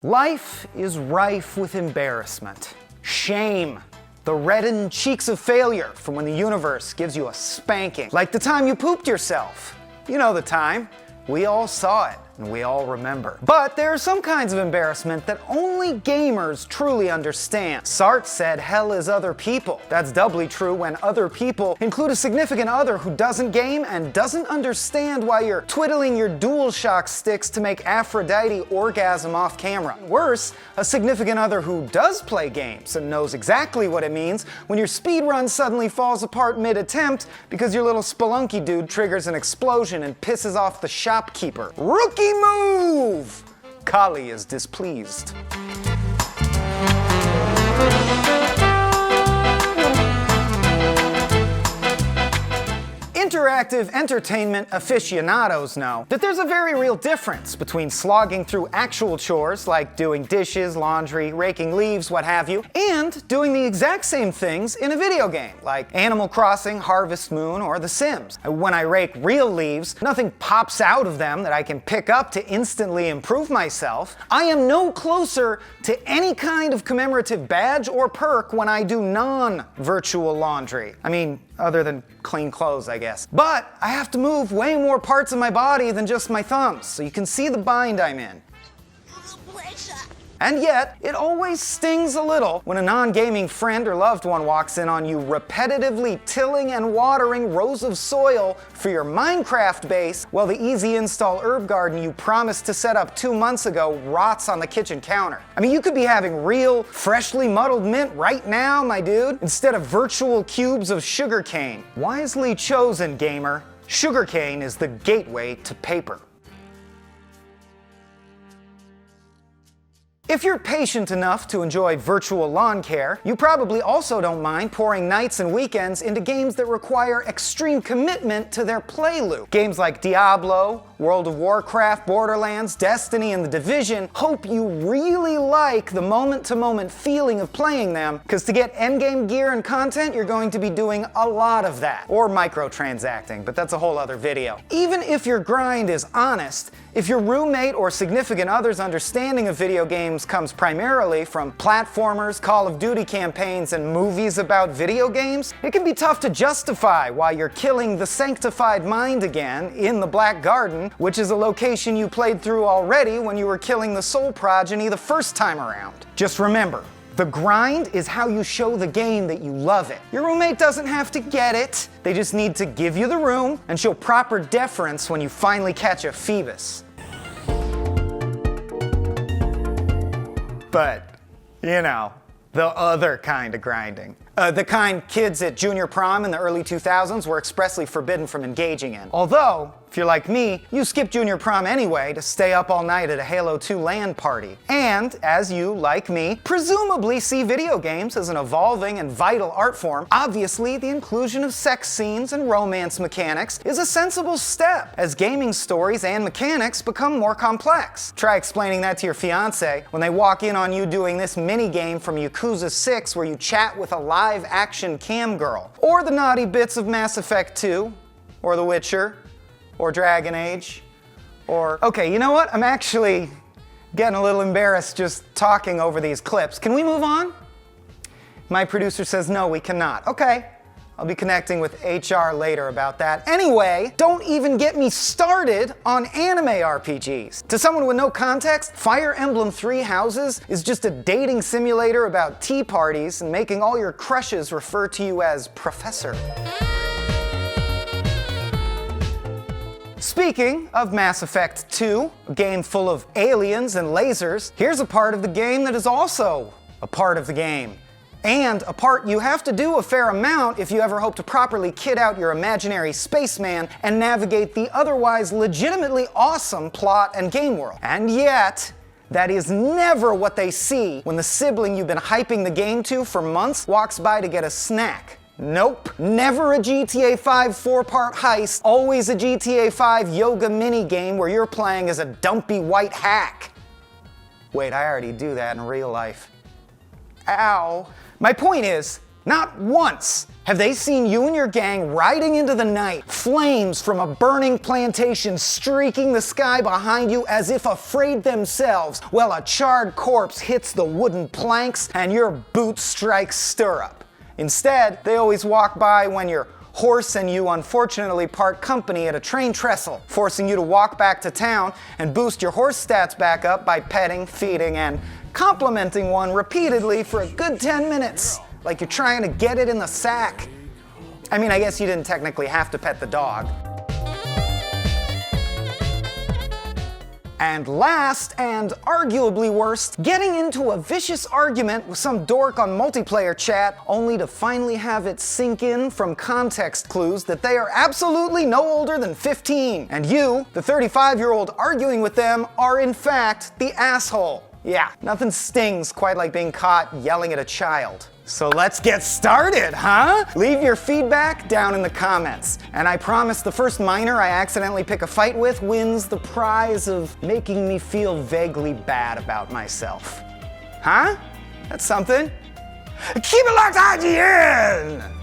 Life is rife with embarrassment, shame, the reddened cheeks of failure from when the universe gives you a spanking. Like the time you pooped yourself. You know the time. We all saw it, and we all remember. But there are some kinds of embarrassment that only gamers truly understand. Sartre said hell is other people. That's doubly true when other people include a significant other who doesn't game and doesn't understand why you're twiddling your DualShock sticks to make Aphrodite orgasm off camera. Worse, a significant other who does play games and knows exactly what it means when your speedrun suddenly falls apart mid-attempt because your little spelunky dude triggers an explosion and pisses off the shopkeeper. Rookie move! Kali is displeased. Interactive entertainment aficionados know that there's a very real difference between slogging through actual chores like doing dishes, laundry, raking leaves, what have you, and doing the exact same things in a video game like Animal Crossing, Harvest Moon, or The Sims. When I rake real leaves, nothing pops out of them that I can pick up to instantly improve myself. I am no closer to any kind of commemorative badge or perk when I do non-virtual laundry. I mean, other than clean clothes, I guess. But I have to move way more parts of my body than just my thumbs, so you can see the bind I'm in. And yet, it always stings a little when a non-gaming friend or loved one walks in on you repetitively tilling and watering rows of soil for your Minecraft base while the easy install herb garden you promised to set up 2 months ago rots on the kitchen counter. I mean, you could be having real, freshly muddled mint right now, my dude, instead of virtual cubes of sugarcane. Wisely chosen, gamer. Sugarcane is the gateway to paper. If you're patient enough to enjoy virtual lawn care, you probably also don't mind pouring nights and weekends into games that require extreme commitment to their play loop. Games like Diablo, World of Warcraft, Borderlands, Destiny, and The Division hope you really like the moment-to-moment feeling of playing them, because to get endgame gear and content, you're going to be doing a lot of that. Or microtransacting, but that's a whole other video. Even if your grind is honest, if your roommate or significant other's understanding of video games comes primarily from platformers, Call of Duty campaigns, and movies about video games, it can be tough to justify why you're killing the sanctified mind again in the Black Garden, which is a location you played through already when you were killing the Soul Progeny the first time around. Just remember, the grind is how you show the game that you love it. Your roommate doesn't have to get it. They just need to give you the room and show proper deference when you finally catch a Phoebus. But, you know, the other kind of grinding. The kind kids at junior prom in the early 2000s were expressly forbidden from engaging in. Although, if you're like me, you skip junior prom anyway to stay up all night at a Halo 2 LAN party. And, as you, like me, presumably see video games as an evolving and vital art form, obviously the inclusion of sex scenes and romance mechanics is a sensible step as gaming stories and mechanics become more complex. Try explaining that to your fiance when they walk in on you doing this mini-game from Yakuza 6 where you chat with a live-action cam girl. Or the naughty bits of Mass Effect 2, or The Witcher, or Dragon Age, or... Okay, you know what? I'm actually getting a little embarrassed just talking over these clips. Can we move on? My producer says no, we cannot. Okay, I'll be connecting with HR later about that. Anyway, don't even get me started on anime RPGs. To someone with no context, Fire Emblem Three Houses is just a dating simulator about tea parties and making all your crushes refer to you as Professor. Speaking of Mass Effect 2, a game full of aliens and lasers, here's a part of the game that is also a part of the game. And a part you have to do a fair amount if you ever hope to properly kit out your imaginary spaceman and navigate the otherwise legitimately awesome plot and game world. And yet, that is never what they see when the sibling you've been hyping the game to for months walks by to get a snack. Nope. Never a GTA 5 4-part heist, always a GTA 5 yoga minigame where you're playing as a dumpy white hack. Wait, I already do that in real life. Ow. My point is, Not once have they seen you and your gang riding into the night, flames from a burning plantation streaking the sky behind you as if afraid themselves, while a charred corpse hits the wooden planks and your boot strikes stirrup. Instead, they always walk by when your horse and you unfortunately part company at a train trestle, forcing you to walk back to town and boost your horse stats back up by petting, feeding, and complimenting one repeatedly for a good 10 minutes, like you're trying to get it in the sack. I mean, I guess you didn't technically have to pet the dog. And last, and arguably worst, getting into a vicious argument with some dork on multiplayer chat, only to finally have it sink in from context clues that they are absolutely no older than 15. And you, the 35-year-old arguing with them, are in fact the asshole. Yeah, nothing stings quite like being caught yelling at a child. So let's get started, huh? Leave your feedback down in the comments. And I promise the first minor I accidentally pick a fight with wins the prize of making me feel vaguely bad about myself. Huh? That's something. Keep it locked, IGN!